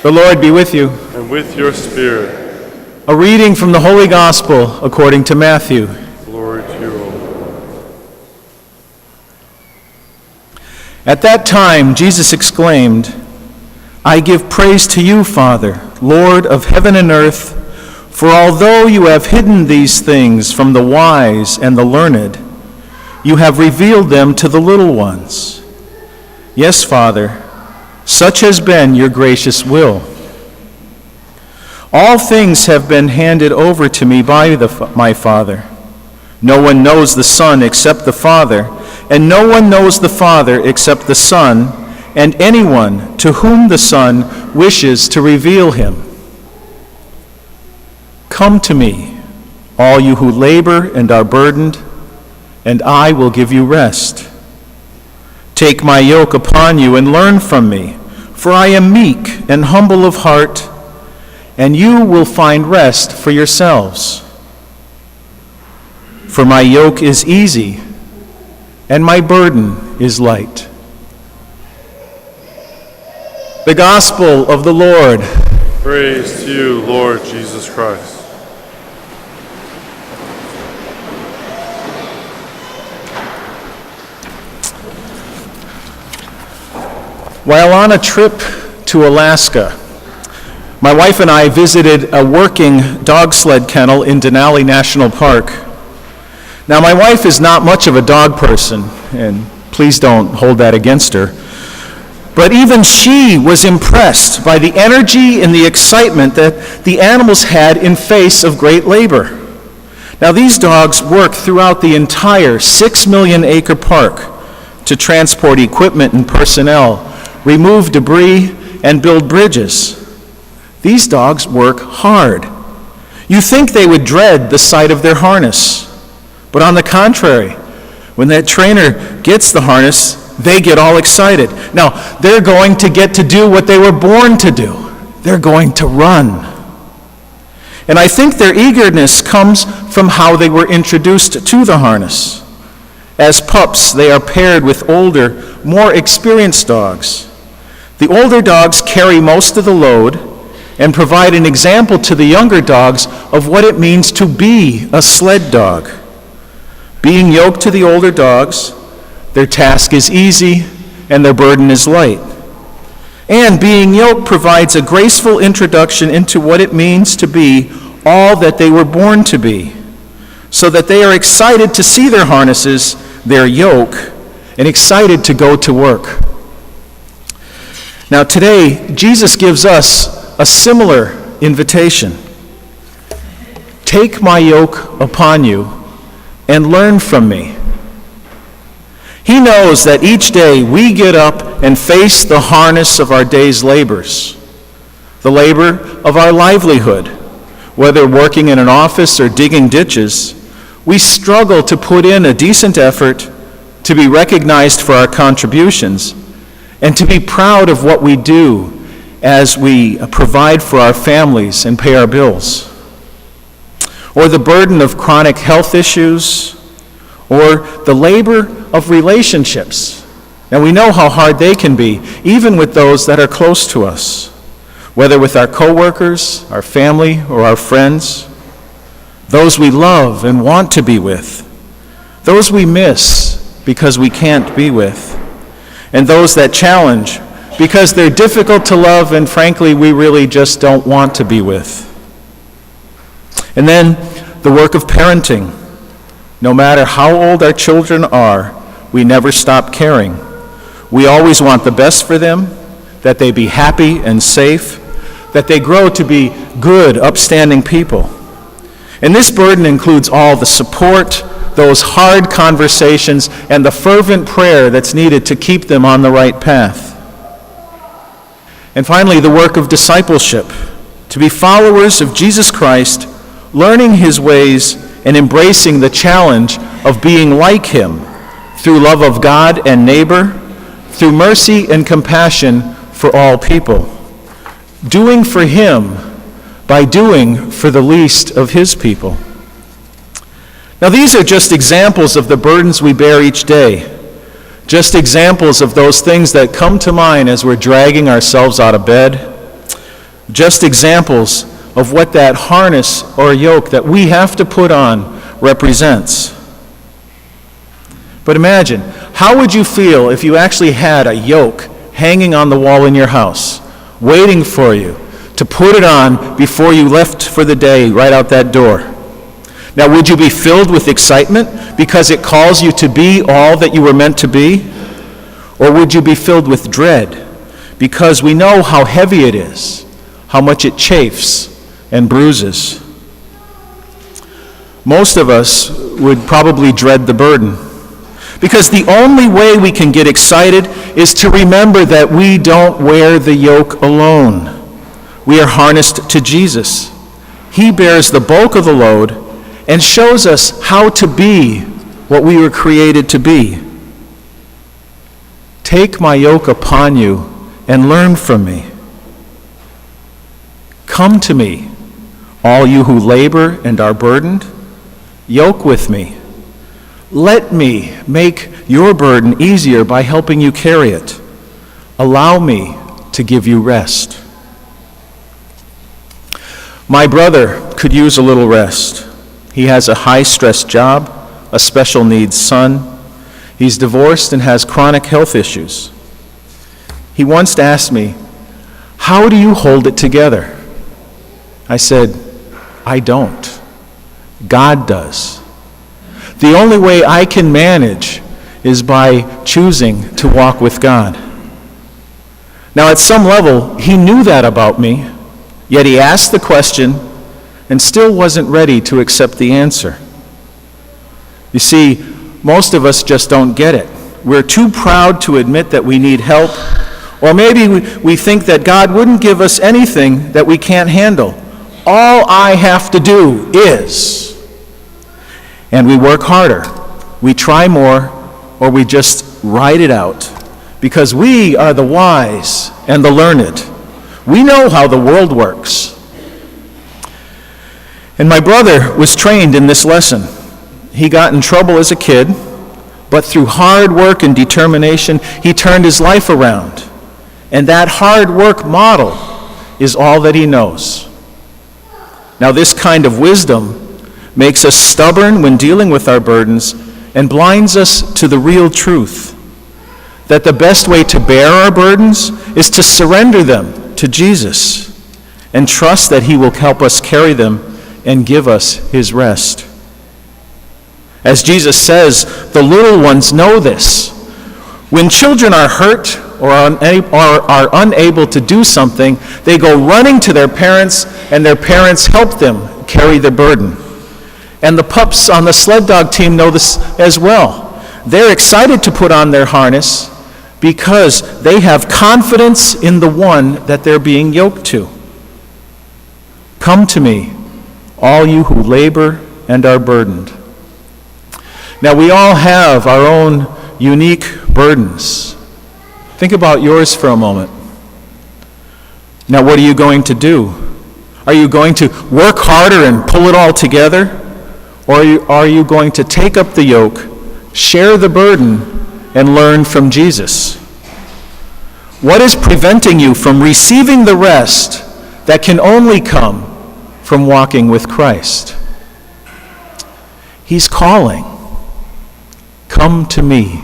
The Lord be with you. And with your spirit. A reading from the Holy Gospel according to Matthew. Glory to you, O Lord. At that time, Jesus exclaimed, "I give praise to you, Father, Lord of heaven and earth, for although you have hidden these things from the wise and the learned, you have revealed them to the little ones. Yes, Father, such has been your gracious will. All things have been handed over to me by my Father. No one knows the Son except the Father, and no one knows the Father except the Son, and anyone to whom the Son wishes to reveal him. Come to me, all you who labor and are burdened, and I will give you rest. Take my yoke upon you and learn from me, for I am meek and humble of heart, and you will find rest for yourselves. For my yoke is easy, and my burden is light." The Gospel of the Lord. Praise to you, Lord Jesus Christ. While on a trip to Alaska, my wife and I visited a working dog sled kennel in Denali National Park. Now, my wife is not much of a dog person, and please don't hold that against her, but even she was impressed by the energy and the excitement that the animals had in face of great labor. Now, these dogs work throughout the entire 6 million acre park to transport equipment and personnel, remove debris, and build bridges. These dogs work hard. You think they would dread the sight of their harness, but on the contrary, when that trainer gets the harness, they get all excited. Now, they're going to get to do what they were born to do. They're going to run. And I think their eagerness comes from how they were introduced to the harness. As pups, they are paired with older, more experienced dogs. The older dogs carry most of the load and provide an example to the younger dogs of what it means to be a sled dog. Being yoked to the older dogs, their task is easy and their burden is light. And being yoked provides a graceful introduction into what it means to be all that they were born to be, so that they are excited to see their harnesses, their yoke, and excited to go to work. Now today, Jesus gives us a similar invitation. Take my yoke upon you and learn from me. He knows that each day we get up and face the harness of our day's labors, the labor of our livelihood. Whether working in an office or digging ditches, we struggle to put in a decent effort, to be recognized for our contributions, and to be proud of what we do as we provide for our families and pay our bills. Or the burden of chronic health issues, or the labor of relationships. Now we know how hard they can be, even with those that are close to us, whether with our coworkers, our family, or our friends, those we love and want to be with, those we miss because we can't be with, and those that challenge because they're difficult to love and frankly we really just don't want to be with. And then the work of parenting. No matter how old our children are, we never stop caring. We always want the best for them, that they be happy and safe, that they grow to be good, upstanding people. And this burden includes all the support, those hard conversations, and the fervent prayer that's needed to keep them on the right path. And finally, the work of discipleship, to be followers of Jesus Christ, learning his ways and embracing the challenge of being like him through love of God and neighbor, through mercy and compassion for all people, doing for him by doing for the least of his people. Now, these are just examples of the burdens we bear each day, just examples of those things that come to mind as we're dragging ourselves out of bed, Just examples of what that harness or yoke that we have to put on represents. But imagine, how would you feel if you actually had a yoke hanging on the wall in your house, waiting for you to put it on before you left for the day right out that door? Now, would you be filled with excitement because it calls you to be all that you were meant to be? Or would you be filled with dread because we know how heavy it is, how much it chafes and bruises? Most of us would probably dread the burden, because the only way we can get excited is to remember that we don't wear the yoke alone. We are harnessed to Jesus. He bears the bulk of the load and shows us how to be what we were created to be. Take my yoke upon you and learn from me. Come to me, all you who labor and are burdened. Yoke with me. Let me make your burden easier by helping you carry it. Allow me to give you rest. My brother could use a little rest. He has a high-stress job, a special needs son. He's divorced and has chronic health issues. He once asked me, "How do you hold it together?" I said, "I don't. God does. The only way I can manage is by choosing to walk with God." Now, at some level, he knew that about me, yet he asked the question and still wasn't ready to accept the answer. You see, most of us just don't get it. We're too proud to admit that we need help, or maybe we think that God wouldn't give us anything that we can't handle. All I have to do is. And we work harder, we try more, or we just ride it out, because we are the wise and the learned. We know how the world works. And my brother was trained in this lesson. He got in trouble as a kid, but through hard work and determination, he turned his life around. And that hard work model is all that he knows. Now, this kind of wisdom makes us stubborn when dealing with our burdens and blinds us to the real truth, that the best way to bear our burdens is to surrender them to Jesus and trust that he will help us carry them and give us his rest. As Jesus says, the little ones know this. When children are hurt or are unable to do something, they go running to their parents, and their parents help them carry the burden. And the pups on the sled dog team know this as well. They're excited to put on their harness because they have confidence in the one that they're being yoked to. Come to me, all you who labor and are burdened. Now, we all have our own unique burdens. Think about yours for a moment. Now, what are you going to do? Are you going to work harder and pull it all together? Or are you going to take up the yoke, share the burden, and learn from Jesus? What is preventing you from receiving the rest that can only come from walking with Christ? He's calling. Come to me.